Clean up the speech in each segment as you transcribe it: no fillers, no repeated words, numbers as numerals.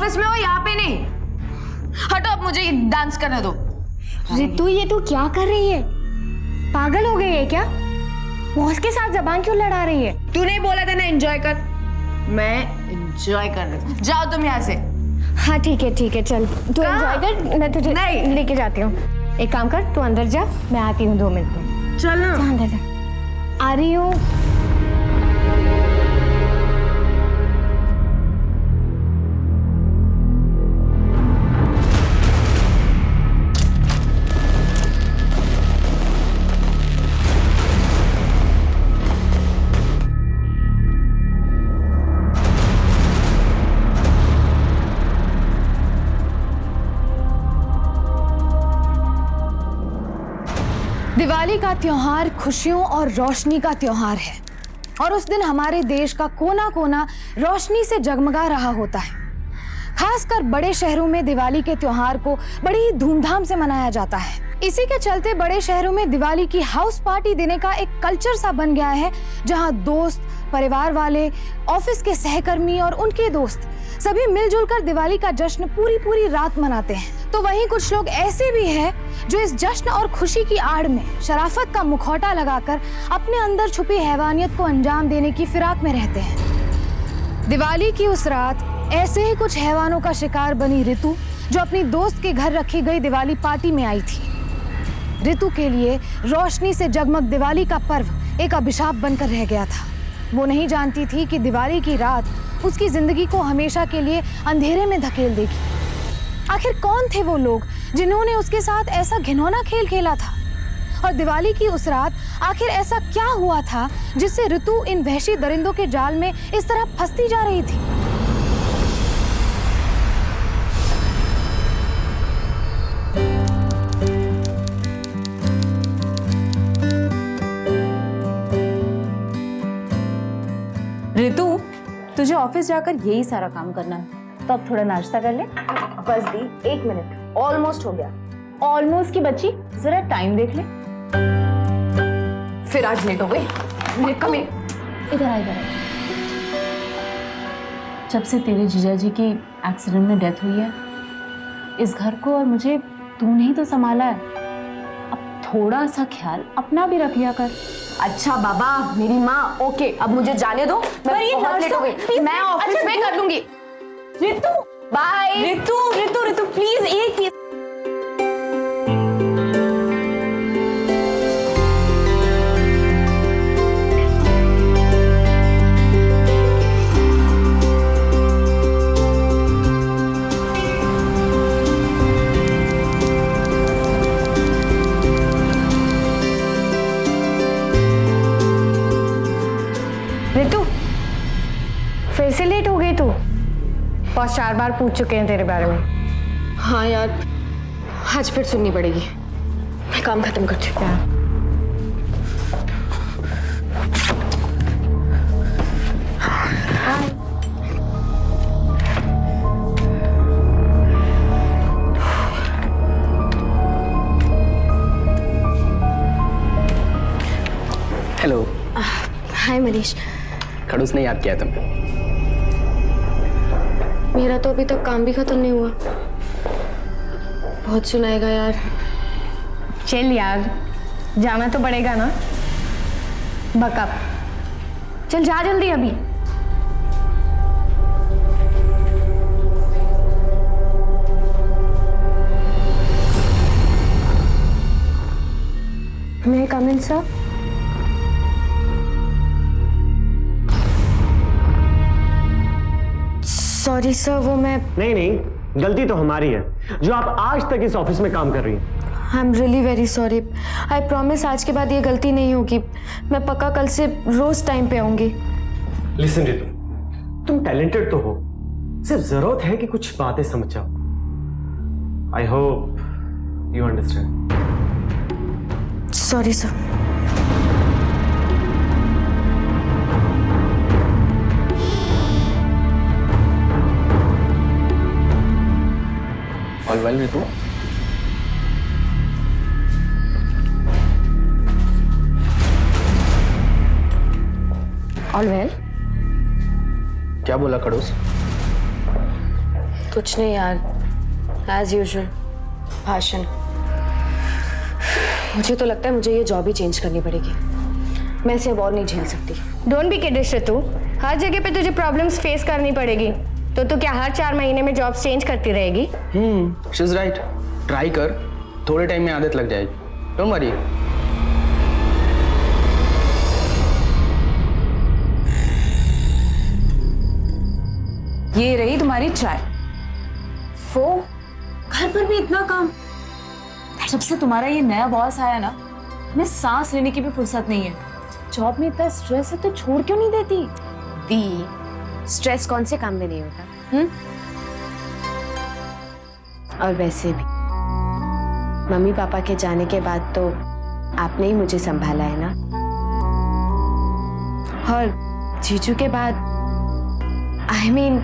Office में हो, यहाँ पे नहीं। हटो, अब मुझे डांस करने दो। रितु, ये तू क्या कर रही है? पागल हो गई है क्या? बॉस के साथ जबान क्यों लड़ा रही है? तू नहीं बोला था ना एंजॉय कर? मैं एंजॉय कर रही हूँ। जाओ तुम यहाँ से। हाँ ठीक है, चल तू एंजॉय कर, मैं तुझे नहीं लेके जाती हूँ। एक काम कर, तू अंदर जा, मैं आती हूँ 2 मिनट में। चल ना। जा अंदर जा। आ रही हूँ। दिवाली का त्योहार खुशियों और रोशनी का त्योहार है और उस दिन हमारे देश का कोना कोना रोशनी से जगमगा रहा होता है। खासकर बड़े शहरों में दिवाली के त्योहार को बड़ी ही धूमधाम से मनाया जाता है। इसी के चलते बड़े शहरों में दिवाली की हाउस पार्टी देने का एक कल्चर सा बन गया है, जहां दोस्त, परिवार वाले, ऑफिस के सहकर्मी और उनके दोस्त सभी मिलजुल कर दिवाली का जश्न पूरी रात मनाते हैं। तो वहीं कुछ लोग ऐसे भी हैं जो इस जश्न और खुशी की आड़ में शराफत का मुखौटा लगाकर अपने अंदर छुपी हैवानियत को अंजाम देने की फिराक में रहते हैं। दिवाली की उस रात ऐसे ही कुछ हैवानों का शिकार बनी रितु, जो अपनी दोस्त के घर रखी गई दिवाली पार्टी में आई थी। रितु के लिए रोशनी से जगमग दिवाली का पर्व एक अभिशाप बनकर रह गया था। वो नहीं जानती थी कि दिवाली की रात उसकी जिंदगी को हमेशा के लिए अंधेरे में धकेल देगी। आखिर कौन थे वो लोग जिन्होंने उसके साथ ऐसा घिनौना खेल खेला था? और दिवाली की उस रात आखिर ऐसा क्या हुआ था जिससे रितु इन वहशी दरिंदों के जाल में इस तरह फंसती जा रही थी? रितु, तुझे ऑफिस जाकर यही सारा काम करना है, तो अब थोड़ा नाश्ता कर ले। बस दी, 1 मिनट, ऑलमोस्ट हो गया। ऑलमोस्ट की बच्ची, जरा टाइम देख ले। फिर आज लेट हो गई। इधर आ। जब से तेरे जीजा जी की एक्सीडेंट में डेथ हुई है, इस घर को और मुझे तूने ही तो संभाला है। अब थोड़ा सा ख्याल अपना भी रख लिया कर। अच्छा बाबा, मेरी माँ, ओके, अब मुझे जाने दो। मैं बहुत लेट हो गई। मैं ऑफिस में कर लूंगी। रितु, बाय। रितु प्लीज, एक चीज। रितु, फिर से लेट हो गई तू। बॉस 4 बार पूछ चुके हैं तेरे बारे में। हाँ यार, आज फिर सुननी पड़ेगी। मैं काम खत्म कर चुकी हूँ। हेलो। हाय मनीष। खड़ूस ने याद किया तुमने? मेरा तो अभी तक काम भी खत्म नहीं हुआ। बहुत सुनाएगा यार। चल यार, जाना तो पड़ेगा ना। बकअप, चल जा जल्दी अभी। मैं come in sir? Sorry sir, वो मैं नहीं, गलती तो हमारी है जो आप आज तक इस ऑफिस में काम कर रही हैं। I am really very sorry. I promise आज के बाद ये गलती नहीं होगी। मैं पक्का कल से रोज टाइम पे आऊंगी। लिसन रितु, तुम टैलेंटेड तो हो, सिर्फ जरूरत है कि कुछ बातें समझ जाओ। I hope you understand. Sorry sir. All well Ritu? All well? क्या बोला खड़ूस? कुछ नहीं यार, एज यूजुअल भाषण। मुझे तो लगता है मुझे ये जॉब ही चेंज करनी पड़ेगी। मैं इसे अब और नहीं झेल सकती। डोंट बी किडिश ऋतु, हर जगह पे तुझे प्रॉब्लम्स फेस करनी पड़ेगी। तो तू क्या हर 4 महीने में जॉब चेंज करती रहेगी? She is right. ट्राई कर, थोड़े टाइम में आदत लग जाएगी। Don't worry. ये रही तुम्हारी चाय। वो घर पर भी इतना काम। जब से तुम्हारा ये नया बॉस आया ना, मैं सांस लेने की भी फुर्सत नहीं है। जॉब में इतना स्ट्रेस है तो छोड़ क्यों नहीं देती? दी, स्ट्रेस कौन से काम में नहीं होता? और वैसे भी मम्मी पापा के जाने के बाद तो आपने ही मुझे संभाला है ना। और जीजू के बाद I mean,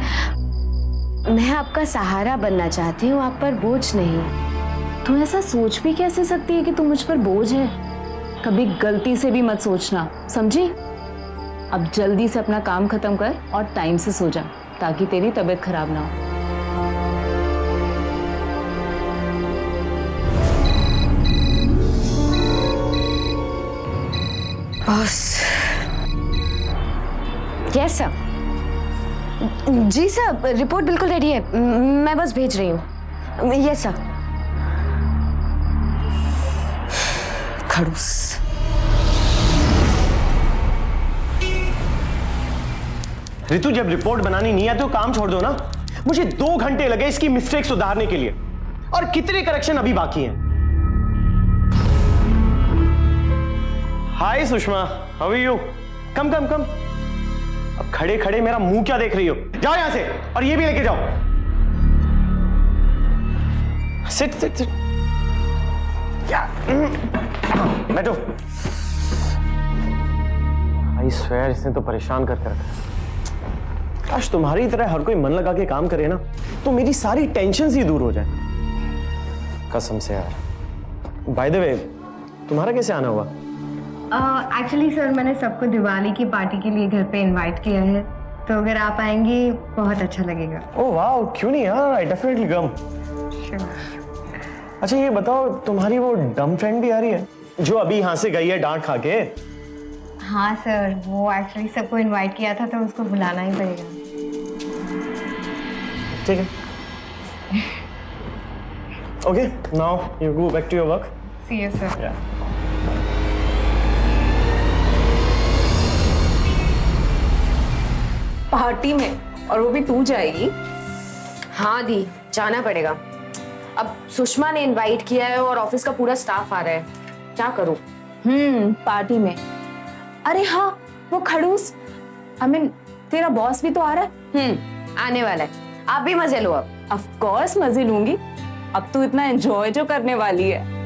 मैं आपका सहारा बनना चाहती हूँ, आप पर बोझ नहीं। तू ऐसा सोच भी कैसे सकती है कि तू मुझ पर बोझ है? कभी गलती से भी मत सोचना, समझी? अब जल्दी से अपना काम खत्म कर और टाइम से सो जा, ताकि तेरी तबीयत खराब ना हो। बॉस। Yes sir. जी सर, रिपोर्ट बिल्कुल रेडी है, मैं बस भेज रही हूँ। Yes sir. खड़ूस। रितु, जब रिपोर्ट बनानी नहीं है तो काम छोड़ दो ना। मुझे 2 घंटे लगे इसकी मिस्टेक सुधारने के लिए, और कितने करेक्शन अभी बाकी हैं। हाय सुषमा, हाउ आर यू? कम कम कम। अब खड़े खड़े मेरा मुंह क्या देख रही हो? जाओ यहां से, और ये भी लेके जाओ। Sit sit sit. बैठो। आई स्वेयर, इसने तो परेशान करके रखा। काश तुम्हारी तरह हर कोई मन लगा के काम करे ना, तो मेरी सारी टेंशन ही दूर हो जाए। कसम से यार। बाय द वे, तुम्हारा कैसे आना हुआ? एक्चुअली सर, मैंने सबको दिवाली की पार्टी के लिए घर पे इनवाइट किया है, तो अगर आप आएंगे बहुत अच्छा लगेगा। ओह वाह, क्यों नहीं यार, आई डेफिनेटली कम। अच्छा ये बताओ, तुम्हारी वो डम फ्रेंड भी आ रही है जो अभी यहाँ से गई है डांट खा के? हाँ सर, वो एक्चुअली सबको इनवाइट किया था तो उसको बुलाना ही पड़ेगा। ठीक है। Okay, now you go back to your work. See you sir. Party में, और वो भी तू जाएगी? हाँ दी, जाना पड़ेगा। अब सुषमा ने इनवाइट किया है और ऑफिस का पूरा स्टाफ आ रहा है, क्या करूं? पार्टी में। अरे हाँ, वो खड़ूस, आई मीन तेरा बॉस भी तो आ रहा है। आने वाला है, आप भी मजे लो। अब ऑफ कोर्स मजे लूंगी, अब तू इतना एंजॉय जो करने वाली है।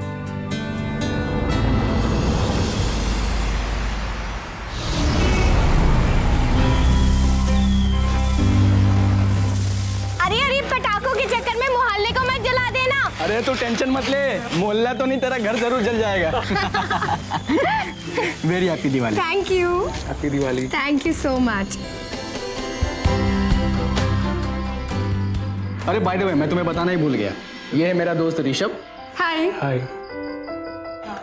पटाखों के चक्कर में मोहल्ले को मत जला देना। अरे तू टेंशन मत ले, मोहल्ला तो नहीं, तेरा घर जरूर जल जाएगा। Very happy Diwali. Thank you. Happy Diwali. Thank you so much. अरे बाय द वे, मैं तुम्हें बताना ही भूल गया, ये है मेरा दोस्त ऋषभ। हाय। हाय।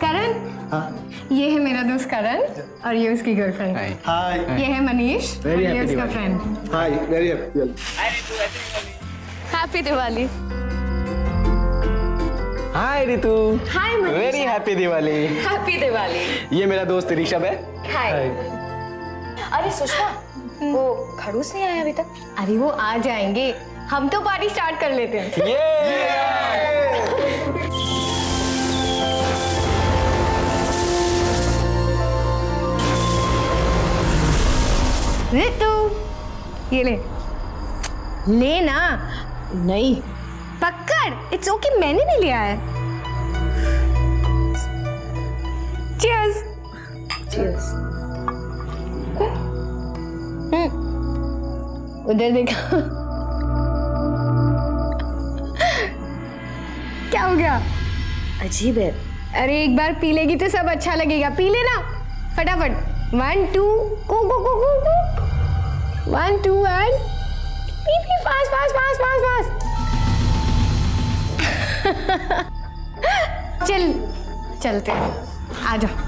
करण। हाँ। ये है मेरा दोस्त करण, और ये उसकी गर्लफ्रेंड। हाय। ये है मनीष, Very और ये happy उसका Diwali. Friend. Hi, very happy. Happy Diwali. Hi Ritu. Hi Manish. Very happy Diwali. Happy Diwali. ये मेरा दोस्त ऋषभ है। हाय। अरे सुषमा, वो खड़ूस नहीं आया अभी तक? अरे वो आ जाएंगे, हम तो पार्टी स्टार्ट कर लेते हैं। ऋतु, ये ले लेना। नहीं। पकड़, इट्स ओके, मैंने भी लिया है। चीयर्स। चीयर्स। उधर देखो। क्या हो गया? अजीब है। अरे एक बार पी लेगी तो सब अच्छा लगेगा, पी लेना फटाफट। 1 2 गो गो गो गो गो। 1 2 and fast fast fast fast fast. चल चलते हैं, आ जाओ।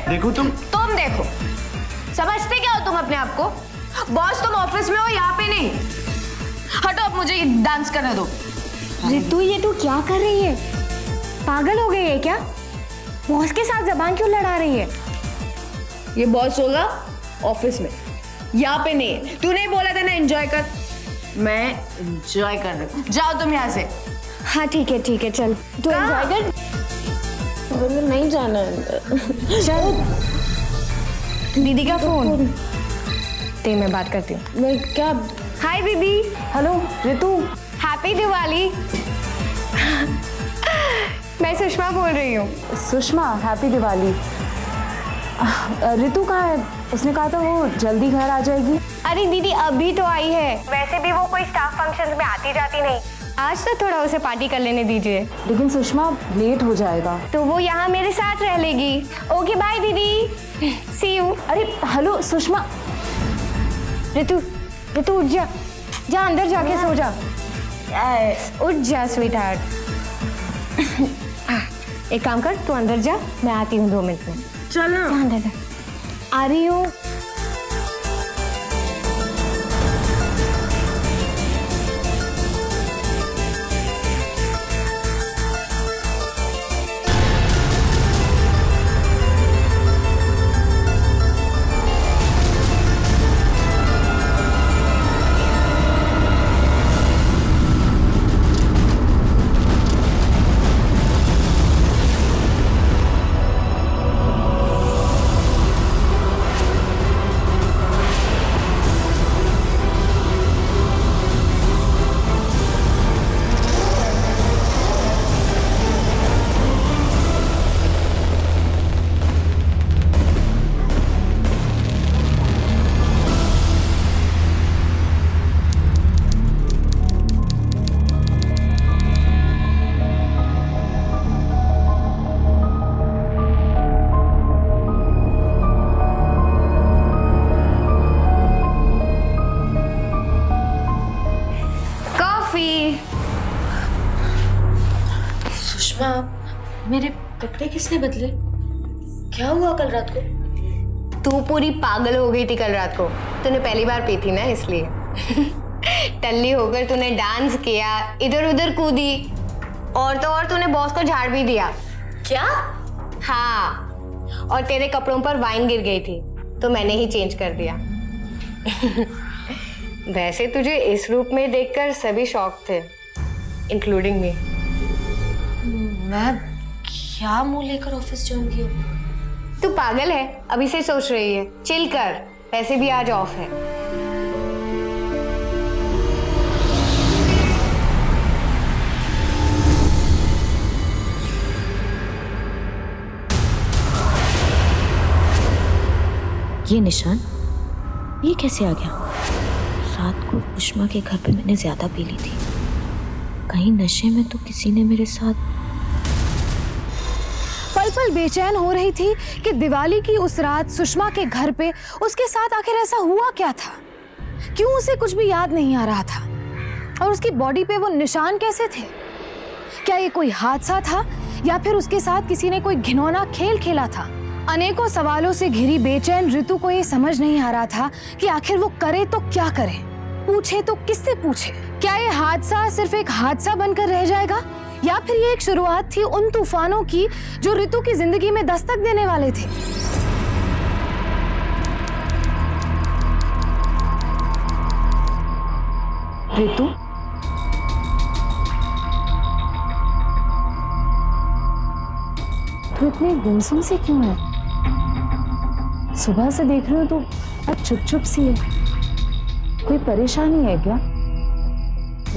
देखो तुम देखो, समझते क्या हो तुम अपने आप को? बॉस तुम ऑफिस में हो, यहाँ पे नहीं। हटो, अब मुझे डांस करने दो। रितु, ये तू क्या कर रही है? पागल हो गई है क्या? बॉस के साथ जबान क्यों लड़ा रही है? ये बॉस होगा ऑफिस में, यहाँ पे नहीं है। तूने बोला था ना एंजॉय कर, मैं एंजॉय कर रही हूँ। जाओ तुम यहाँ से। हाँ ठीक है, चल तू एंजॉय कर। नहीं जाना चल। दीदी का फोन ते, मैं बात करती हूँ। मैं क्या? हाय दीदी। हेलो रितु। हैप्पी दिवाली। मैं सुषमा बोल रही हूँ। सुषमा, हैप्पी दिवाली। रितु कहाँ है? उसने कहा था वो जल्दी घर आ जाएगी। अरे दीदी अभी तो आई है। वैसे भी वो कोई स्टाफ फंक्शन में आती जाती नहीं, आज तो थोड़ा उसे पार्टी कर लेने दीजिए। लेकिन सुषमा लेट हो जाएगा। तो वो यहाँ मेरे साथ रह लेगी। ओके बाय दीदी, सी यू। अरे हेलो सुषमा। रितु उठ जा, अंदर जाके सो जा। उठ जा स्वीट हार्ट। एक काम कर, तू अंदर जा, मैं आती हूँ 2 मिनट में। चल ना। जा अंदर जा। आ रही हूँ। सुषमा, मेरे कपड़े किसने बदले? क्या हुआ कल रात को? तू पूरी पागल हो गई थी कल रात को। तूने पहली बार पी थी ना, इसलिए। टल्ली होकर तूने डांस किया, इधर उधर कूदी, और तो और तूने बॉस को झाड़ भी दिया। क्या? हाँ, और तेरे कपड़ों पर वाइन गिर गई थी, तो मैंने ही चेंज कर दिया। वैसे तुझे इस रूप में देखकर सभी शॉक थे, इंक्लूडिंग मी। मैं क्या मुंह लेकर ऑफिस ज्वाइन किया? तू पागल है, अभी से सोच रही है। चिल कर, वैसे भी आज ऑफ है। ये निशान, ये कैसे आ गया? रात को सुषमा के घर पे मैंने ज्यादा पी ली थी, कहीं नशे में तो किसी ने मेरे साथ। पल पल बेचैन हो रही थी कि दिवाली की उस रात सुषमा के घर पे उसके साथ आखिर ऐसा हुआ क्या था? क्यों उसे कुछ भी याद नहीं आ रहा था? और उसकी बॉडी पे वो निशान कैसे थे? क्या ये कोई हादसा था या फिर उसके साथ किसी ने कोई घिनौना खेल खेला था? अनेकों सवालों से घिरी बेचैन ऋतु को ये समझ नहीं आ रहा था कि आखिर वो करे तो क्या करे, पूछे तो किससे पूछे? क्या ये हादसा सिर्फ एक हादसा बनकर रह जाएगा या फिर ये एक शुरुआत थी उन तूफानों की जो ऋतु की जिंदगी में दस्तक देने वाले थे? ऋतु, तू इतनी गुमसुम सी क्यों है? सुबह से देख रही हूँ तो अब चुप चुप सी है। कोई परेशानी है क्या?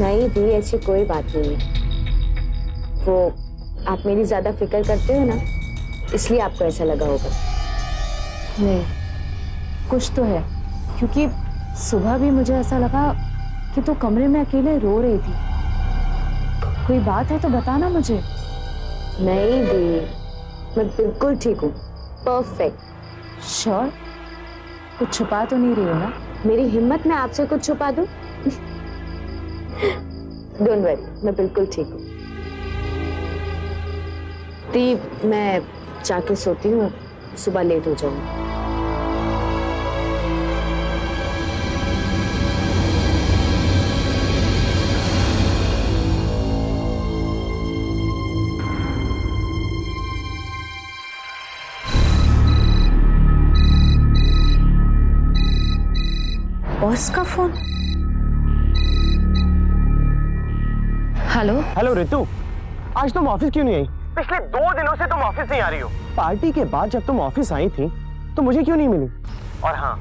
नहीं दी, ऐसी कोई बात नहीं है। वो आप मेरी ज्यादा फिक्र करते हो ना, इसलिए आपको ऐसा लगा होगा। नहीं, कुछ तो है, क्योंकि सुबह भी मुझे ऐसा लगा कि तू कमरे में अकेले रो रही थी। कोई बात है तो बताना मुझे। नहीं दी, मैं बिल्कुल ठीक हूँ, परफेक्ट। श्योर? कुछ छुपा तो नहीं रही हो ना? मेरी हिम्मत में आपसे कुछ छुपा दूं? डोंट वरी, मैं बिल्कुल ठीक हूँ। दी, मैं जाके सोती हूँ, सुबह लेट हो जाऊंगी। बॉस का फोन। हेलो। हेलो रितु, आज तुम ऑफिस क्यों नहीं आई? पिछले 2 दिनों से तुम ऑफिस नहीं आ रही हो। पार्टी के बाद जब तुम ऑफिस आई थी तो मुझे क्यों नहीं मिली? और हाँ,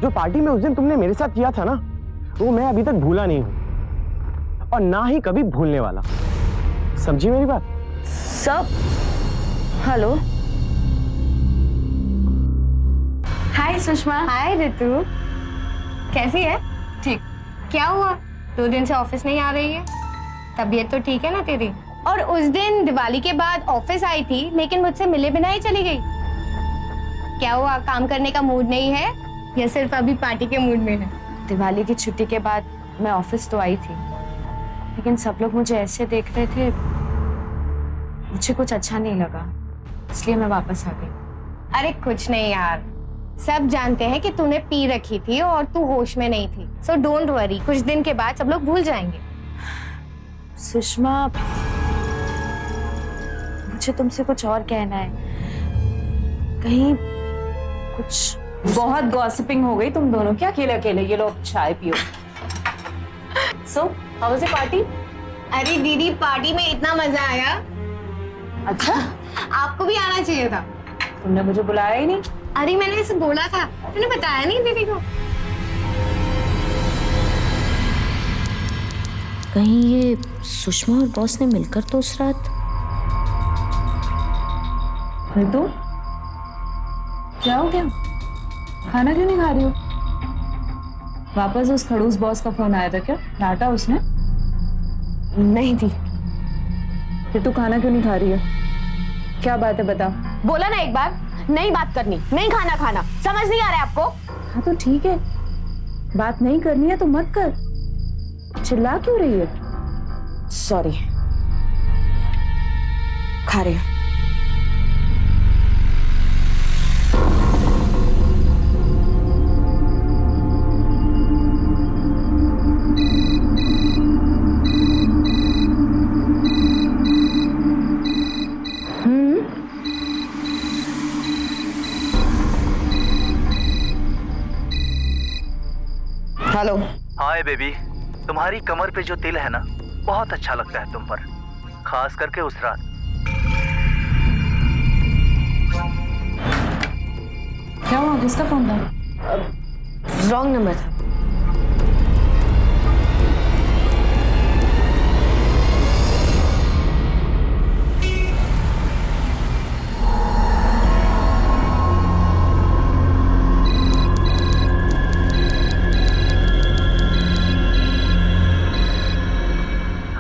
जो पार्टी में उस दिन तुमने मेरे साथ किया था ना, वो मैं अभी तक भूला नहीं हूं और ना ही कभी भूलने वाला। समझी मेरी बात? सब। हेलो। हाय सुषमा। हाय ऋतु, कैसी है? ठीक। क्या हुआ, 2 दिन से ऑफिस नहीं आ रही है? तबीयत तो ठीक है ना तेरी? और उस दिन दिवाली के बाद ऑफिस आई थी लेकिन मुझसे मिले बिना ही चली गई। क्या हुआ, काम करने का मूड नहीं है या सिर्फ अभी पार्टी के मूड में है? दिवाली की छुट्टी के बाद मैं ऑफिस तो आई थी, लेकिन सब लोग मुझे ऐसे देख रहे थे, मुझे कुछ अच्छा नहीं लगा, इसलिए मैं वापस आ गई। अरे कुछ नहीं यार, सब जानते हैं कि तूने पी रखी थी और तू होश में नहीं थी। सो डोंट वरी, कुछ दिन के बाद सब लोग भूल जाएंगे। सुषमा, मुझे तुमसे कुछ और कहना है। कहीं कुछ बहुत गॉसिपिंग हो गई तुम दोनों की, अकेले अकेले। ये लो चाय पियो। So how was the party? अरे दीदी, पार्टी में इतना मजा आया। अच्छा, आपको भी आना चाहिए था। तुमने मुझे बुलाया ही नहीं। अरे मैंने इसे बोला था, तूने बताया नहीं दीदी को। कहीं ये सुषमा और बॉस ने मिलकर तो उस रात। रितु, क्या हो गया? खाना क्यों नहीं खा रही हो? वापस उस खड़ूस बॉस का फोन आया था क्या? डांटा उसने? नहीं थी। रितु, खाना क्यों नहीं खा रही है? क्या बात है, बता। बोला ना एक बार, नहीं बात करनी, नहीं खाना खाना। समझ नहीं आ रहा है आपको? हाँ तो ठीक है, बात नहीं करनी है तो मत कर। चिल्ला क्यों रही है? सॉरी, खा रही हूँ। हेलो। हाय बेबी, तुम्हारी कमर पे जो तिल है ना, बहुत अच्छा लगता है तुम पर, खास करके उस रात। क्या हुआ, किसका फोन था? रॉन्ग नंबर था।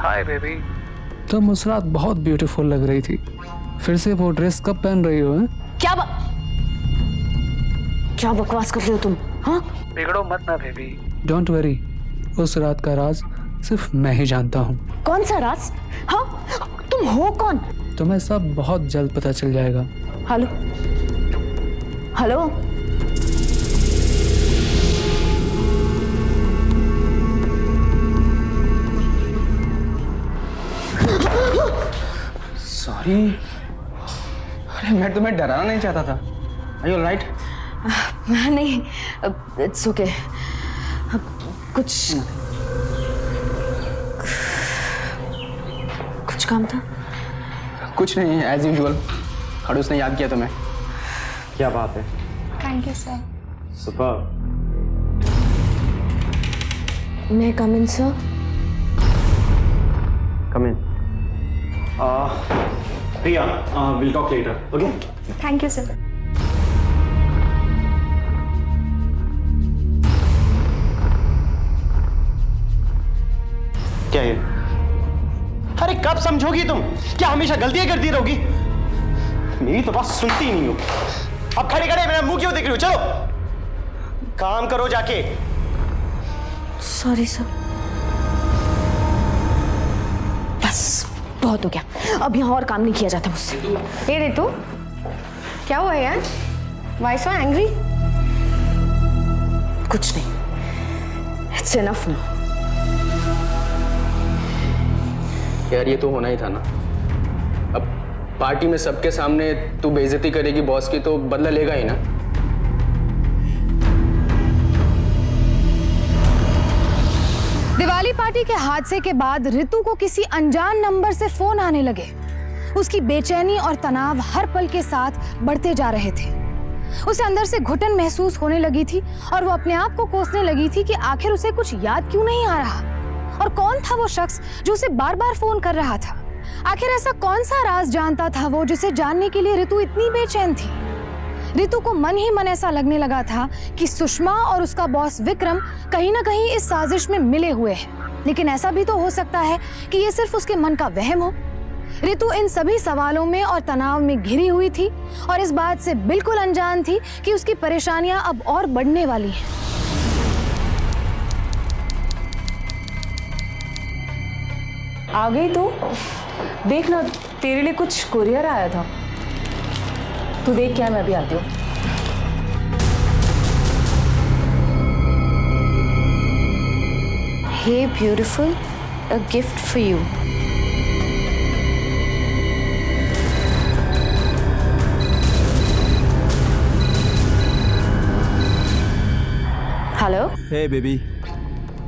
Hi baby. तुम उस रात बहुत ब्यूटीफुल लग रही थी। फिर से वो ड्रेस कब पहन रही हो? क्या बकवास कर रहे हो तुम? हाँ, बिगड़ो मत ना बेबी। डोंट वरी, उस रात का राज सिर्फ मैं ही जानता हूँ। कौन सा राज? हाँ, तुम हो कौन? तुम्हें सब बहुत जल्द पता चल जाएगा। हेलो। हेलो। सॉरी, अरे मैं तुम्हें डराना नहीं चाहता था। Are you all right? नहीं, इट्स ओके। कुछ काम था? कुछ नहीं, एज यूजुअल। खड़ूस ने याद किया तुम्हें। क्या बात है। Thank you sir. सुपर। मैं come in sir? Come in. Priya, will talk later, okay? Thank you sir. क्या ये? अरे कब समझोगी तुम? क्या हमेशा गलतियां करती रहोगी? मेरी तो बात सुनती ही नहीं हो। अब खड़े खड़े मेरा मुंह क्यों देख रही हो? चलो काम करो जाके। Sorry sir. बस बहुत हो गया, अब यहाँ और काम नहीं किया जाता मुझसे। ये रितु, क्या हुआ यार? Why so angry? कुछ नहीं, इट्स इनफ ना। यार ये तो होना ही था ना। अब पार्टी में सबके सामने तू बेइज्जती करेगी बॉस की तो बदला लेगा ही ना। दिवाली पार्टी के हादसे के बाद रितु को किसी अनजान नंबर से फोन आने लगे। उसकी बेचैनी और तनाव हर पल के साथ बढ़ते जा रहे थे। उसे अंदर से घुटन महसूस होने लगी थी और वो अपने आप को कोसने लगी थी कि आखिर उसे कुछ याद क्यों नहीं आ रहा और कौन था वो शख्स जो उसे बार बार फोन कर रहा था। आखिर ऐसा कौन सा राज जानता था वो जिसे जानने के लिए रितु इतनी बेचैन थी। रितु को मन ही मन ऐसा लगने लगा था कि सुषमा और उसका बॉस विक्रम कहीं ना कहीं इस साजिश में मिले हुए हैं, लेकिन ऐसा भी तो हो सकता है कि ये सिर्फ उसके मन का वहम हो। रितु इन सभी सवालों में और तनाव में घिरी हुई थी और इस बात से बिल्कुल अनजान थी कि उसकी परेशानियां अब और बढ़ने वाली हैं। आ गई तू? देख ना, तेरे लिए कुछ कुरियर आया था। तू देख क्या, मैं भी आती हूँ। Hey beautiful, a gift for you. Hello. Hey baby,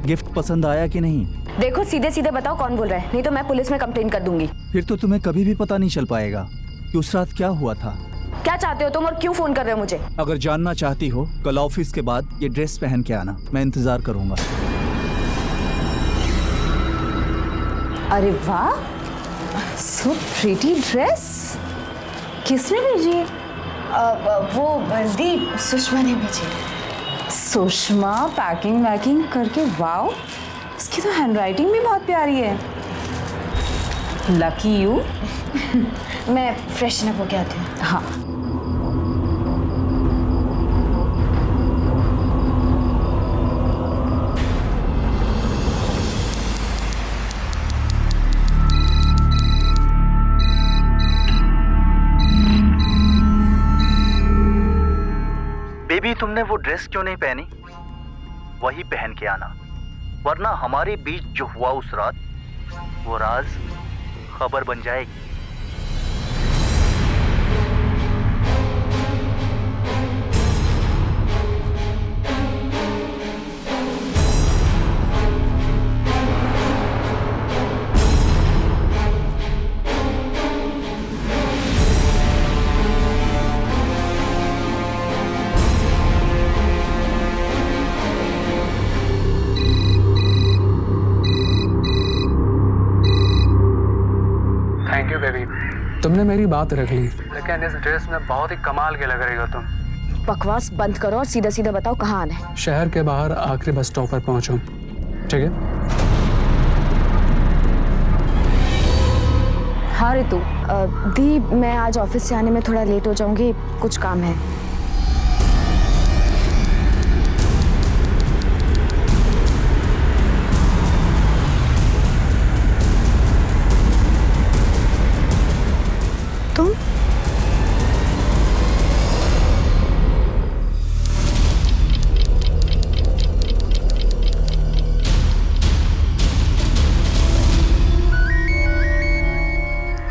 gift पसंद आया कि नहीं? देखो सीधे सीधे बताओ कौन बोल रहा है, नहीं तो मैं पुलिस में कंप्लेन कर दूंगी। फिर तो तुम्हें कभी भी पता नहीं चल पाएगा कि उस रात क्या हुआ था। क्या चाहते हो तुम और क्यों फोन कर रहे हो मुझे? अगर जानना चाहती हो, कल ऑफिस के बाद ये ड्रेस पहन के आना, मैं इंतजार करूंगा। अरे वाह, सो प्रीटी ड्रेस। किसने भेजी है? वो दीप, सुषमा ने भेजी। सुषमा पैकिंग वैकिंग करके, वाओ, इसकी तो हैंडराइटिंग भी बहुत प्यारी है। Lucky you. मैं फ्रेशन अप होके आती हूँ। हाँ। बेबी, तुमने वो ड्रेस क्यों नहीं पहनी? वही पहन के आना, वरना हमारे बीच जो हुआ उस रात वो राज खबर बन जाएगी। थैंक यू बेबी, तुमने मेरी बात रख ली, लेकिन इस ड्रेस में बहुत ही कमाल के लग रही हो तुम। बकवास बंद करो और सीधा सीधा बताओ कहाँ आना है। शहर के बाहर आखिरी बस स्टॉप पर पहुंचो, ठीक है? हाँ रितु, दीप मैं आज ऑफिस से आने में थोड़ा लेट हो जाऊंगी, कुछ काम है। तुम?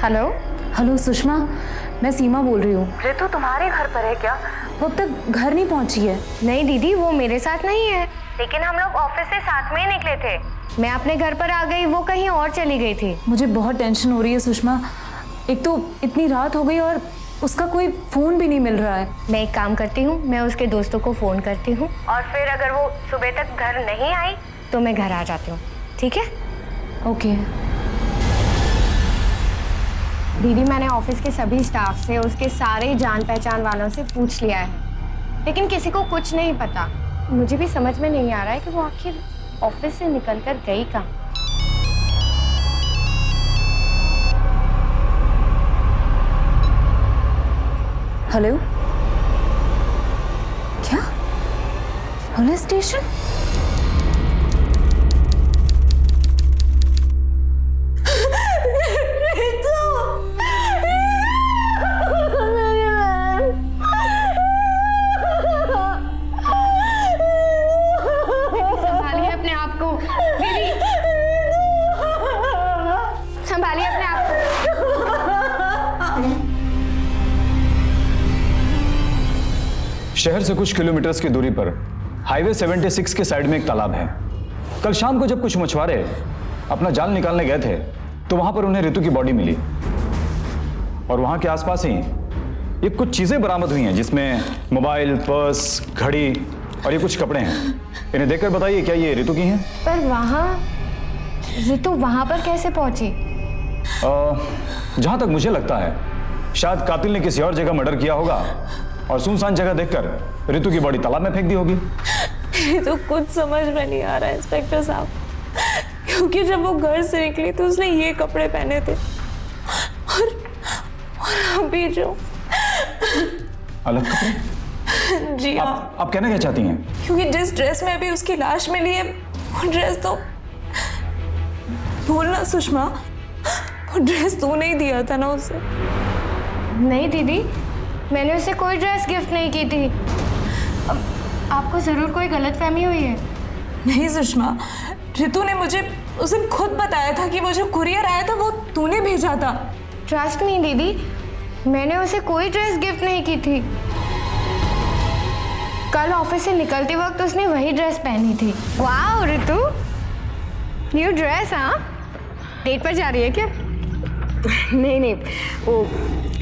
हेलो। हेलो सुषमा, मैं सीमा बोल रही हूँ। रितु तुम्हारे घर पर है क्या? वो अब तक घर नहीं पहुँची है। नहीं दीदी, वो मेरे साथ नहीं है, लेकिन हम लोग ऑफिस से साथ में ही निकले थे। मैं अपने घर पर आ गई, वो कहीं और चली गई थी। मुझे बहुत टेंशन हो रही है सुषमा। एक तो इतनी रात हो गई और उसका कोई फोन भी नहीं मिल रहा है। मैं एक काम करती हूँ, मैं उसके दोस्तों को फ़ोन करती हूँ और फिर अगर वो सुबह तक घर नहीं आई तो मैं घर आ जाती हूँ, ठीक है? ओके। दीदी, मैंने ऑफिस के सभी स्टाफ से, उसके सारे जान पहचान वालों से पूछ लिया है, लेकिन किसी को कुछ नहीं पता। मुझे भी समझ में नहीं आ रहा है कि वो आखिर ऑफिस से निकल कर गई कहाँ। हेलो, क्या पुलिस स्टेशन? संभालिए अपने आप को दीदी, संभालिए अपने आप को। शहर से कुछ किलोमीटर्स की दूरी पर हाईवे 76 के साइड में एक तालाब है। कल शाम को जब कुछ मछुआरे अपना जाल निकालने गए थे तो वहां पर उन्हें रितु की बॉडी मिली और वहां के आसपास ही ये कुछ चीजें बरामद हुई हैं, जिसमें मोबाइल, पर्स, घड़ी और ये कुछ कपड़े हैं। इन्हें देखकर बताइए, क्या ये रितु की हैं? पर वहाँ रितु वहां पर कैसे पहुंची? जहां तक मुझे लगता है शायद कातिल ने किसी और जगह मर्डर किया होगा और सुनसान जगह देखकर रितु की बॉडी तालाब में फेंक दी होगी। तो कुछ समझ में नहीं आ रहा है इंस्पेक्टर साहब, क्योंकि जब वो घर से निकली तो उसने ये कपड़े पहने थे और अभी जो अलग कपड़े? जी हाँ। आप कहना क्या चाहती हैं? क्योंकि जिस ड्रेस में अभी उसकी लाश मिली है वो ड्रेस तो बोलना सुषमा, वो ड्रेस तूने ही दिया था ना उसे। नहीं दीदी, मैंने उसे कोई ड्रेस गिफ्ट नहीं की थी। आपको जरूर कोई गलतफहमी हुई है। नहीं सुषमा, रितु ने मुझे उस दिन खुद बताया था कि वो जो कुरियर आया था वो तूने भेजा था। ट्रस्ट नहीं दीदी, मैंने उसे कोई ड्रेस गिफ्ट नहीं की थी। कल ऑफिस से निकलते वक्त उसने वही ड्रेस पहनी थी। वाह रितु, न्यू ड्रेस। हाँ, डेट पर जा रही है क्या? नहीं नहीं, वो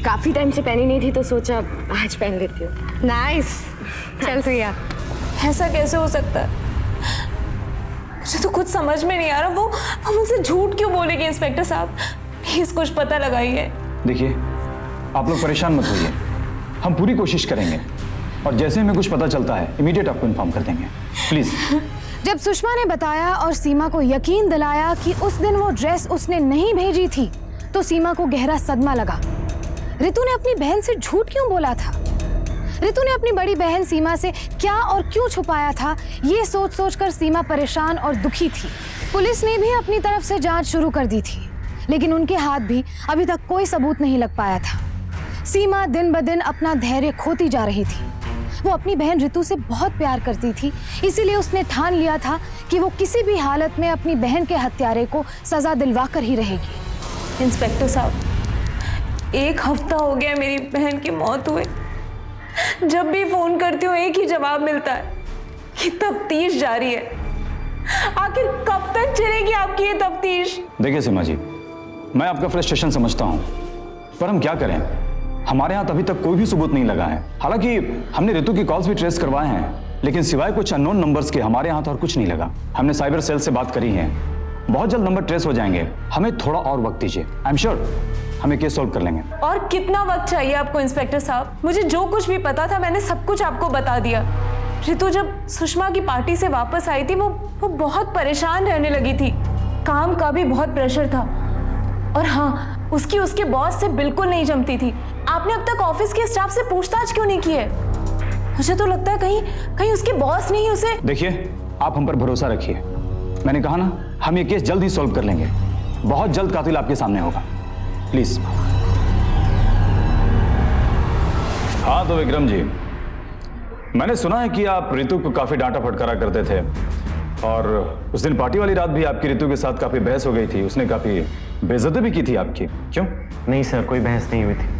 काफ़ी टाइम से पहनी नहीं थी तो सोचा आज पहन लेती हूँ। नाइस, चल प्रिया। ऐसा कैसे हो सकता है? मुझे तो कुछ समझ में नहीं आ रहा। वो मुझसे झूठ क्यों बोलेगी? इंस्पेक्टर साहब प्लीज कुछ पता लगाइए। देखिए, आप लोग परेशान मत होइए, हम पूरी कोशिश करेंगे और जैसे हमें कुछ पता चलता है इमीडिएट आपको इन्फॉर्म कर देंगे, प्लीज। जब सुषमा ने बताया और सीमा को यकीन दिलाया कि उस दिन वो ड्रेस उसने नहीं भेजी थी तो सीमा को गहरा सदमा लगा। रितु ने अपनी बहन से झूठ क्यों बोला था? रितु ने अपनी बड़ी बहन सीमा से क्या और क्यों छुपाया था, ये सोच सोचकर सीमा परेशान और दुखी थी। पुलिस ने भी अपनी तरफ से जांच शुरू कर दी थी, लेकिन उनके हाथ भी अभी तक कोई सबूत नहीं लग पाया था। सीमा दिन ब दिन अपना धैर्य खोती जा रही थी। वो अपनी बहन रितु से बहुत प्यार करती थी, इसीलिए उसने ठान लिया था कि वो किसी भी हालत में अपनी बहन के हत्यारे को सजा दिलवा कर ही रहेगी। इंस्पेक्टर साहब, 1 हफ्ता हो गया मेरी बहन की मौत हुए। जब भी फोन करती हूँ एक ही जवाब मिलता है कि तफ्तीश जारी है। आखिर कब तक चलेगी आपकी ये तफ्तीश? देखिए सीमा जी, मैं आपका फ्रस्ट्रेशन समझता हूँ, पर हम क्या करें, हमारे यहाँ अभी तक कोई भी सबूत नहीं लगा है। हालांकि हमने रितु की कॉल्स भी ट्रेस करवाए हैं, लेकिन सिवाय कुछ अननोन नंबर्स के हमारे यहाँ तो और कुछ नहीं लगा। हमने साइबर सेल से बात करी है, बहुत जल्द नंबर ट्रेस हो जाएंगे। हमें थोड़ा और वक्त दीजिए, आई एम श्योर हमें केस सॉल्व कर लेंगे। और कितना वक्त चाहिए आपको इंस्पेक्टर साहब? मुझे जो कुछ भी पता था मैंने सब कुछ आपको बता दिया। रितु जब सुषमा की पार्टी से वापस आई थी वो बहुत परेशान रहने लगी थी। काम का भी बहुत प्रेशर था और हाँ, उसके बॉस से बिल्कुल नहीं जमती थी। आपने अब तक ऑफिस के स्टाफ से पूछताछ क्यों नहीं की है? मुझे तो लगता है कहीं उसके बॉस ने ही उसे। देखिए, आप हम पर भरोसा रखिए, मैंने कहा ना हम ये केस जल्द ही सॉल्व कर लेंगे। बहुत जल्द कातिल आपके सामने होगा, प्लीज। हाँ तो विक्रम जी, मैंने सुना है कि आप रितु को काफी डांटा फटकारा करते थे और उस दिन पार्टी वाली रात भी आपकी रितु के साथ काफी बहस हो गई थी। उसने काफी बेइज्जती भी की थी आपकी, क्यों? नहीं सर, कोई बहस नहीं हुई थी।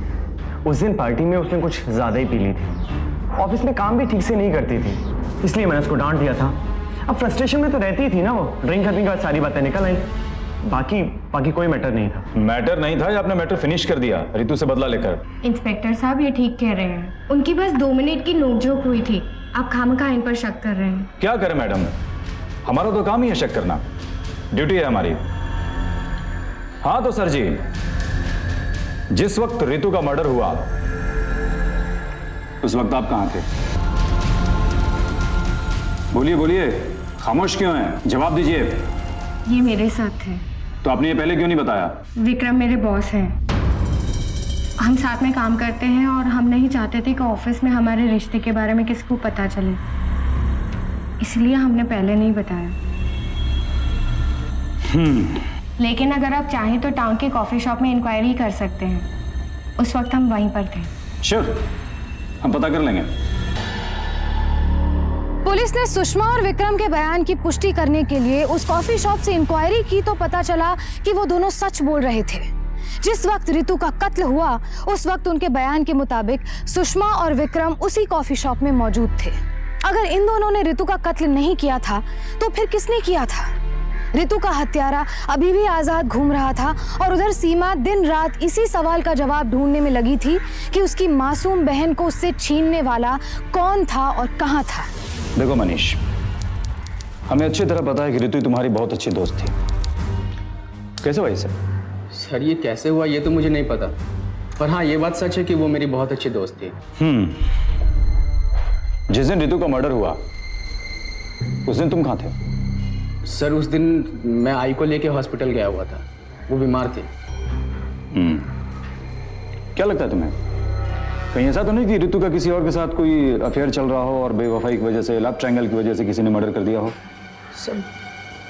उस दिन पार्टी में उसने कुछ ज्यादा ही पी ली थी। ऑफिस में काम भी ठीक से नहीं करती थी, इसलिए मैंने उसको डांट दिया था। अब फ्रस्ट्रेशन में तो रहती ही थी ना वो, ड्रिंक करने के बाद सारी बातें निकल आई। बाकी कोई मैटर नहीं था। मैटर नहीं था या आपने मैटर फिनिश कर दिया रितु से बदला लेकर? इंस्पेक्टर साहब ये ठीक कह रहे हैं, उनकी बस 2 मिनट की नोकझोंक हुई थी, आप खामखा इन पर शक कर रहे हैं। क्या करें मैडम, हमारा तो काम ही है शक करना, ड्यूटी है हमारी। हाँ तो सर जी, जिस वक्त रितु का मर्डर हुआ उस वक्त आप कहां थे? बोलिए बोलिए, खामोश क्यों हैं? जवाब दीजिए। ये मेरे साथ थे। तो आपने ये पहले क्यों नहीं बताया? विक्रम मेरे बॉस हैं, हम साथ में काम करते हैं और हम नहीं चाहते थे कि ऑफिस में हमारे रिश्ते के बारे में किसी को पता चले, इसलिए हमने पहले नहीं बताया। लेकिन अगर आप चाहें तो टाउन के कॉफी शॉप में इंक्वायरी कर सकते हैं, उस वक्त हम वहीं पर थे। श्योर, हम पता कर लेंगे। पुलिस ने सुषमा और विक्रम के बयान की पुष्टि करने के लिए उस कॉफी शॉप से इंक्वायरी की तो पता चला कि वो दोनों सच बोल रहे थे। जिस वक्त रितु का कत्ल हुआ उस वक्त उनके बयान के मुताबिक सुषमा और विक्रम उसी कॉफी शॉप में मौजूद थे। अगर इन दोनों ने रितु का कत्ल नहीं किया था तो फिर किसने किया था? रितु का हत्यारा अभी भी आजाद घूम रहा था और उधर सीमा दिन रात इसी सवाल का जवाब ढूंढने में लगी थी कि उसकी मासूम बहन को उससे छीनने वाला कौन था और कहां था। देखो मनीष, हमें अच्छी तरह पता है कि रितु तुम्हारी बहुत अच्छी दोस्त थी। कैसे भाई सर? सर ये कैसे हुआ ये तो मुझे नहीं पता, पर हाँ ये बात सच है कि वो मेरी बहुत अच्छी दोस्त थी। जिस दिन रितु का मर्डर हुआ उस दिन तुम कहाँ थे? सर उस दिन मैं आई को लेके हॉस्पिटल गया हुआ था, वो बीमार थी। क्या लगता है तुम्हें, कहीं ऐसा तो नहीं कि रितु का किसी और के साथ कोई अफेयर चल रहा हो और बेवफाई की वजह से, लव ट्रायंगल की वजह से किसी ने मर्डर कर दिया हो? सर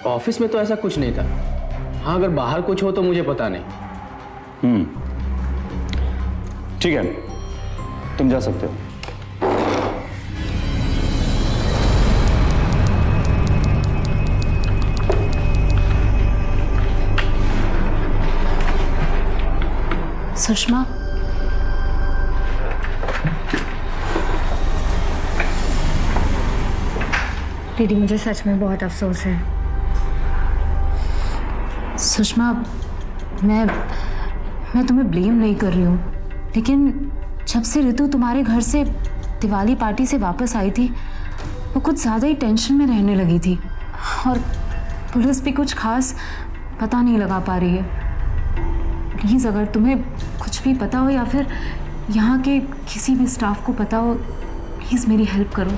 ऑफिस में तो ऐसा कुछ नहीं था, हाँ अगर बाहर कुछ हो तो मुझे पता नहीं। ठीक है, तुम जा सकते हो। सुषमा, दीदी मुझे सच में बहुत अफसोस है। सुषमा, मैं तुम्हें ब्लेम नहीं कर रही हूँ, लेकिन जब से रितु तुम्हारे घर से दिवाली पार्टी से वापस आई थी वो कुछ ज़्यादा ही टेंशन में रहने लगी थी और पुलिस भी कुछ खास पता नहीं लगा पा रही है। प्लीज़ अगर तुम्हें कुछ भी पता हो या फिर यहाँ के किसी भी स्टाफ को पता हो, प्लीज़ मेरी हेल्प करो।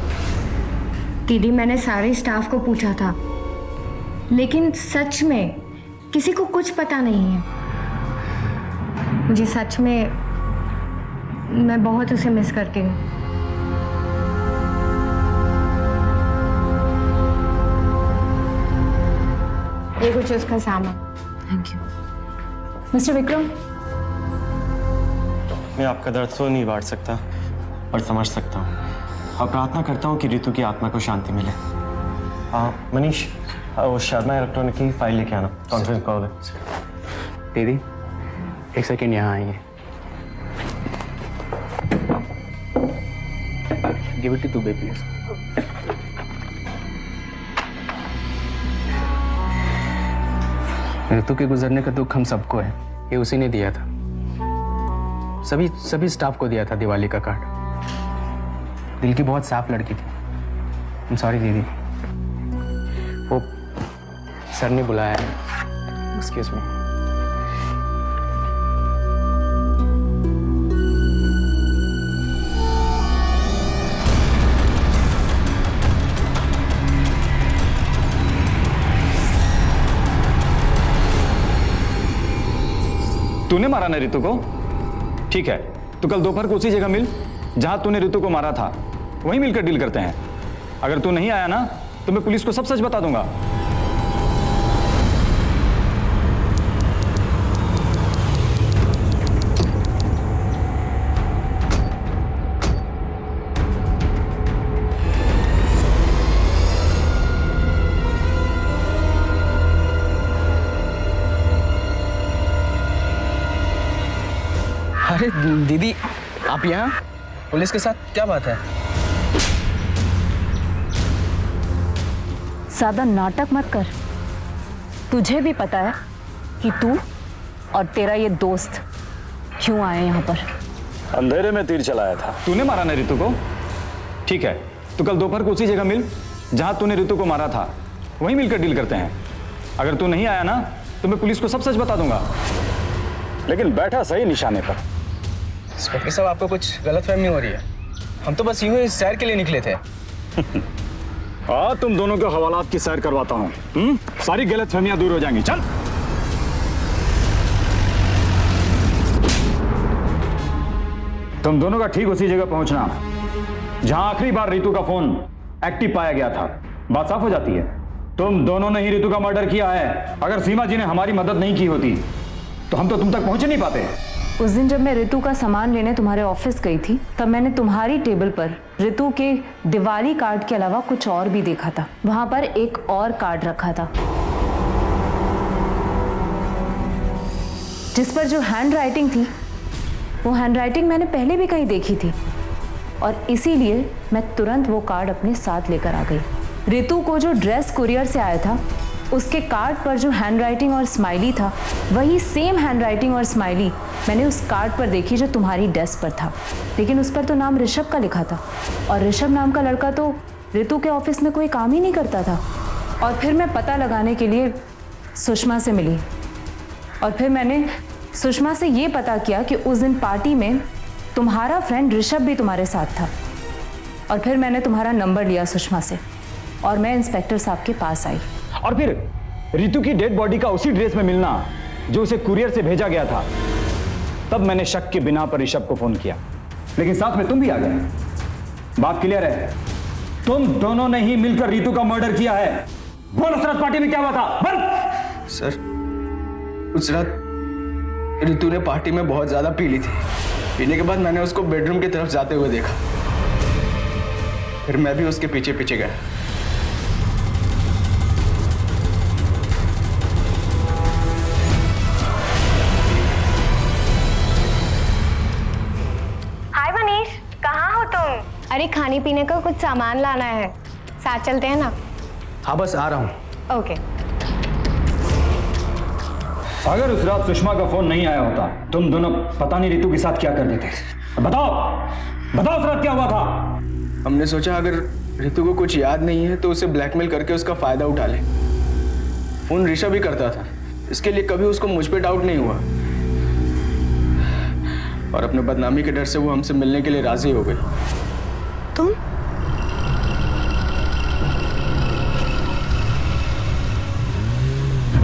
दीदी मैंने सारे स्टाफ को पूछा था, लेकिन सच में किसी को कुछ पता नहीं है। मुझे सच में, मैं बहुत उसे मिस करती हूँ। ये कुछ उसका सामान। Thank you. मिस्टर विक्रम, मैं आपका दर्द तो नहीं बांट सकता पर समझ सकता हूँ और प्रार्थना करता हूँ कि रितु की आत्मा को शांति मिले। मनीष, वो शर्मा इलेक्ट्रॉनिक की फाइल लेके आना, कॉन्फ्रेंस कॉल है। दीदी एक सेकेंड यहाँ आएंगे। Give it to baby. Ritu के गुजरने का दुख हम सबको है, ये उसी ने दिया था। सभी स्टाफ को दिया था दिवाली का कार्ड। दिल की बहुत साफ लड़की थी। सॉरी दीदी, वो सर ने बुलाया है। Excuse me. तूने मारा ना रितु को? ठीक है, तो कल दोपहर को उसी जगह मिल जहां तूने रितु को मारा था, वहीं मिलकर डील करते हैं। अगर तू नहीं आया ना तो मैं पुलिस को सब सच बता दूंगा। अरे दीदी, आप यहाँ पुलिस के साथ क्या बात है? ज्यादा नाटक मत कर। तुझे भी पता है कि तू और तेरा ये दोस्त क्यों आए यहाँ पर। अंधेरे में तीर चलाया था। तूने मारा ना ऋतु को? ठीक है, तो कल दोपहर को उसी जगह मिल जहां तूने ऋतु को मारा था, वहीं मिलकर डील करते हैं। अगर तू नहीं आया ना तो मैं पुलिस को सब सच बता दूंगा, लेकिन बैठा सही निशाने पर। इंस्पेक्टर साहब, आपको कुछ गलतफहमी हो रही है। हम तो बस यूं ही सैर के लिए निकले थे। तुम दोनों के हवालात की सैर करवाता हूं। सारी गलतफहमियां दूर हो जाएंगी। चल। तुम दोनों का ठीक उसी जगह पहुंचना जहां आखिरी बार ऋतु का फोन एक्टिव पाया गया था। बात साफ हो जाती है। तुम दोनों ने ही ऋतु का मर्डर किया है। अगर सीमा जी ने हमारी मदद नहीं की होती तो हम तो तुम तक पहुंच नहीं पाते। उस दिन जब मैं ऋतु का सामान लेने तुम्हारे ऑफिस गई थी, तब मैंने तुम्हारी टेबल पर ऋतु के दिवाली कार्ड के अलावा कुछ और भी देखा था। वहां पर एक और कार्ड रखा था जिस पर जो हैंड राइटिंग थी, वो हैंड राइटिंग मैंने पहले भी कहीं देखी थी और इसीलिए मैं तुरंत वो कार्ड अपने साथ लेकर आ गई। ऋतु को जो ड्रेस कुरियर से आया था, उसके कार्ड पर जो हैंडराइटिंग और स्माइली था, वही सेम हैंडराइटिंग और स्माइली मैंने उस कार्ड पर देखी जो तुम्हारी डेस्क पर था। लेकिन उस पर तो नाम ऋषभ का लिखा था और ऋषभ नाम का लड़का तो ऋतु के ऑफिस में कोई काम ही नहीं करता था। और फिर मैं पता लगाने के लिए सुषमा से मिली और फिर मैंने सुषमा से ये पता किया कि उस दिन पार्टी में तुम्हारा फ्रेंड ऋषभ भी तुम्हारे साथ था। और फिर मैंने तुम्हारा नंबर लिया सुषमा से और मैं इंस्पेक्टर साहब के पास आई। और फिर ऋतु की डेड बॉडी का उसी ड्रेस में मिलना जो उसे कुरियर से भेजा गया था, तब मैंने शक के बिना पर ऋषभ को फोन किया, लेकिन साथ में तुम भी आ गए। बात क्लियर है, तुम दोनों ने ही मिलकर ऋतु का मर्डर किया है। बोल उस रात पार्टी में क्या हुआ था? बोल। सर, उस रात ऋतु ने पार्टी में बहुत ज्यादा पी ली थी। पीने के बाद मैंने उसको बेडरूम की तरफ जाते हुए देखा, फिर मैं भी उसके पीछे पीछे गया। हाय मनीष, कहाँ हो तुम? अरे खाने पीने का कुछ सामान लाना है, साथ चलते हैं ना? हाँ बस आ रहा हूँ। ओके। अगर उस रात सुषमा का फोन नहीं आया होता, तुम दोनों पता नहीं ऋतु के साथ क्या कर देते। बताओ बताओ उस रात क्या हुआ था? हमने सोचा अगर ऋतु को कुछ याद नहीं है तो उसे ब्लैकमेल करके उसका फायदा उठा ले। फोन ऋषभ ही करता था, इसके लिए कभी उसको मुझ पे डाउट नहीं हुआ और अपने बदनामी के डर से वो हमसे मिलने के लिए राजी हो गई। तुम?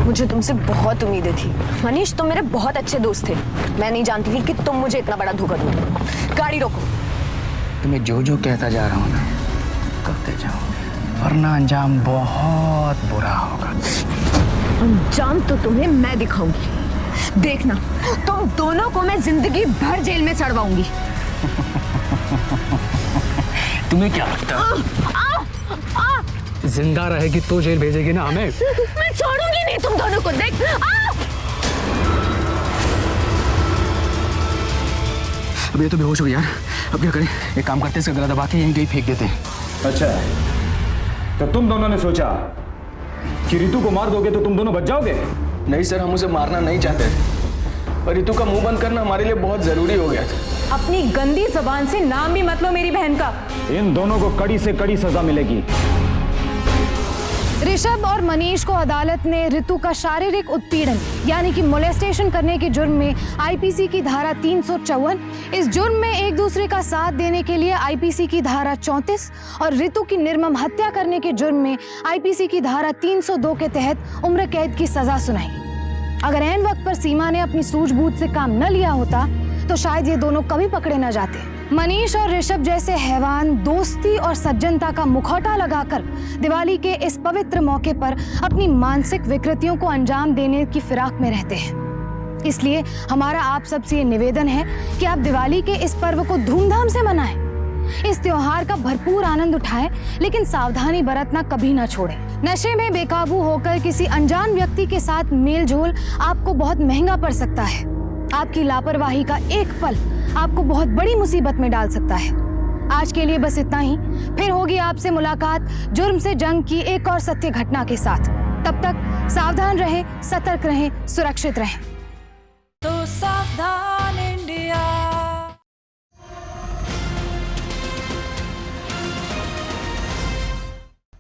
मुझे तुमसे बहुत उम्मीदें थी मनीष, तुम मेरे बहुत अच्छे दोस्त थे। मैं नहीं जानती थी कि तुम मुझे इतना बड़ा धोखा दोगे। गाड़ी रोको। तुम्हें जो जो कहता जा रहा हूँ ना, करते जाओ, वरना अंजाम बहुत बुरा होगा। अंजाम तो तुम्हें मैं दिखाऊंगी, देखना। तुम दोनों को मैं जिंदगी भर जेल में चढ़वाऊंगी। तुम्हें क्या लगता है जिंदा रहेगी तो जेल भेजेगी ना हमें? मैं छोड़ूंगी नहीं तुम दोनों को। देख, अब ये तो बेहोश हो गया यार। अब क्या करें? एक काम करते हैं, इसका गला दबा के यहीं कहीं फेंक देते हैं। अच्छा, तो तुम दोनों ने सोचा कि ऋतु को मार दोगे तो तुम दोनों बच जाओगे? नहीं सर, हम उसे मारना नहीं चाहते, पर ऋतु का मुंह बंद करना हमारे लिए बहुत जरूरी हो गया था। अपनी गंदी जबान से नाम भी मत लो मेरी बहन का। इन दोनों को कड़ी से कड़ी सजा मिलेगी। ऋषभ और मनीष को अदालत ने ऋतु का शारीरिक उत्पीड़न यानी कि मोलेस्टेशन करने के जुर्म में आईपीसी की धारा 354, इस जुर्म में एक दूसरे का साथ देने के लिए आईपीसी की धारा 34 और ऋतु की निर्मम हत्या करने के जुर्म में आईपीसी की धारा 302 के तहत उम्र कैद की सजा सुनाई। अगर ऐन वक्त पर सीमा ने अपनी सूझबूझ से काम न लिया होता तो शायद ये दोनों कभी पकड़े न जाते। मनीष और ऋषभ जैसे हैवान दोस्ती और सज्जनता का मुखौटा लगाकर दिवाली के इस पवित्र मौके पर अपनी मानसिक विकृतियों को अंजाम देने की फिराक में रहते हैं। इसलिए हमारा आप सबसे ये निवेदन है कि आप दिवाली के इस पर्व को धूमधाम से मनाएं। इस त्योहार का भरपूर आनंद उठाएं, लेकिन सावधानी बरतना कभी ना छोड़ें। नशे में बेकाबू होकर किसी अनजान व्यक्ति के साथ मेलजोल आपको बहुत महंगा पड़ सकता है। आपकी लापरवाही का एक पल आपको बहुत बड़ी मुसीबत में डाल सकता है। आज के लिए बस इतना ही। फिर होगी आपसे मुलाकात जुर्म से जंग की एक और सत्य घटना के साथ। तब तक सावधान रहें, सतर्क रहें, सुरक्षित रहें। तो सावधान